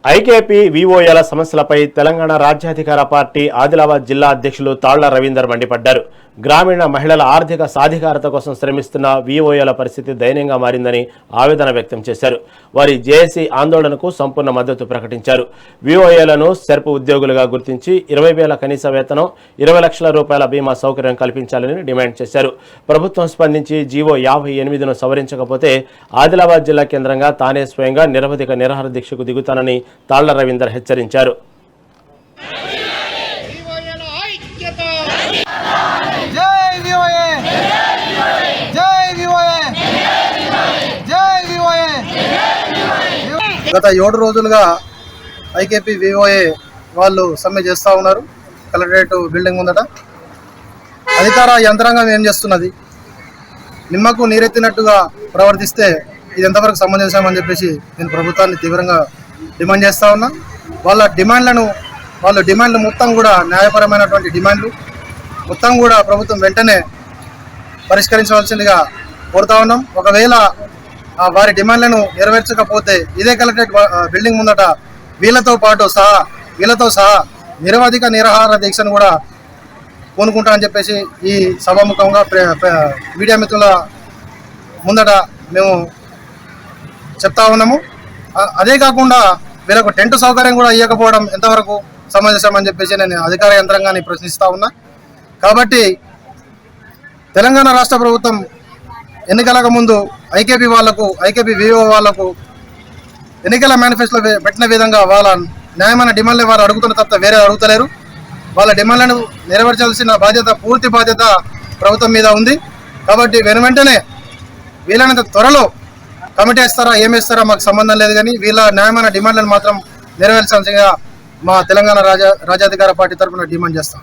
IKP విఓఏల సమస్యలపై తెలంగాణ రాజ్యాధికార party Adilabad జిల్లా అధ్యక్షులు తాళ్ల రవీందర్ మండిపడ్డారు. గ్రామీణ మహిళల ఆర్థిక సాధికారత కోసం శ్రమిస్తున్న విఓఏల పరిస్థితి దయనీయంగా మారిందని ఆవేదన వ్యక్తం చేశారు. వారి జేఏసీ ఆందోళనకు సంపూర్ణ మద్దతు ప్రకటించారు. విఓఏలను సెర్ప్ ఉద్యోగులుగా గుర్తించి 20,000 కనీస వేతనం, 20 లక్షల రూపాయల బీమా సౌకర్యం కల్పించాలని డిమాండ్ చేశారు. ప్రభుత్వం స్పందించి జీవో 58ను సవరించకపోతే ఆదిలాబాద్ జిల్లా కేంద్రంగా తానే స్వయంగా నిరవధిక నిరాహార దీక్షకు దిగుతానని తాళ్ల రవీందర్ హెచ్చరించారు. గత 7 రోజులుగా ఐకేపీ విఓఏ వాళ్ళు సమ్మె చేస్తూ ఉన్నారు. కలెక్టరేట్ బిల్డింగ్ ముందట అధికార యంత్రాంగం ఏం చేస్తున్నది? నిమ్మకు నీరెత్తినట్టుగా ప్రవర్తిస్తే ఇది ఎంతవరకు సమంజసమని చెప్పేసి నేను ప్రభుత్వాన్ని తీవ్రంగా డిమాండ్ చేస్తూ ఉన్నా. వాళ్ళ డిమాండ్లు మొత్తం కూడా న్యాయపరమైనటువంటి డిమాండ్లు మొత్తం కూడా ప్రభుత్వం వెంటనే పరిష్కరించవలసిందిగా కోరుతా ఉన్నాం. ఒకవేళ వారి డిమాండ్లను నెరవేర్చకపోతే ఇదే కలెక్టరేట్ బిల్డింగ్ ముందట వీళ్ళతో సహా నిరవధిక నిరాహార దీక్షను కూడా పూనుకుంటా అని చెప్పేసి ఈ సభాముఖంగా మీడియా మిత్రుల ముందట మేము చెప్తా ఉన్నాము. అదే కాకుండా వీళ్ళకు టెంట్ సౌకర్యం కూడా ఇవ్వకపోవడం ఎంతవరకు సమంజసం అని చెప్పేసి నేను అధికార యంత్రాంగాన్ని ప్రశ్నిస్తూ ఉన్నా. కాబట్టి తెలంగాణ రాష్ట్ర ప్రభుత్వం ఎన్నికలకు ముందు ఐకేపీ విఓ వాళ్లకు ఎన్నికల మేనిఫెస్టోలో పెట్టిన విధంగా వాళ్ళ న్యాయమైన డిమాండ్లు వారు అడుగుతున్న తప్ప వేరే అడుగుతలేరు. వాళ్ళ డిమాండ్లను నెరవేర్చాల్సిన పూర్తి బాధ్యత ప్రభుత్వం మీద ఉంది. కాబట్టి వెంటనే వీళ్ళనంత త్వరలో కమిటీ వేస్తారా ఏమేస్తారా మాకు సంబంధం లేదు, కానీ వీళ్ళ న్యాయమైన డిమాండ్లను మాత్రం నెరవేర్చాల్సిందిగా మా తెలంగాణ రాజ్యాధికార పార్టీ తరఫున డిమాండ్ చేస్తాం.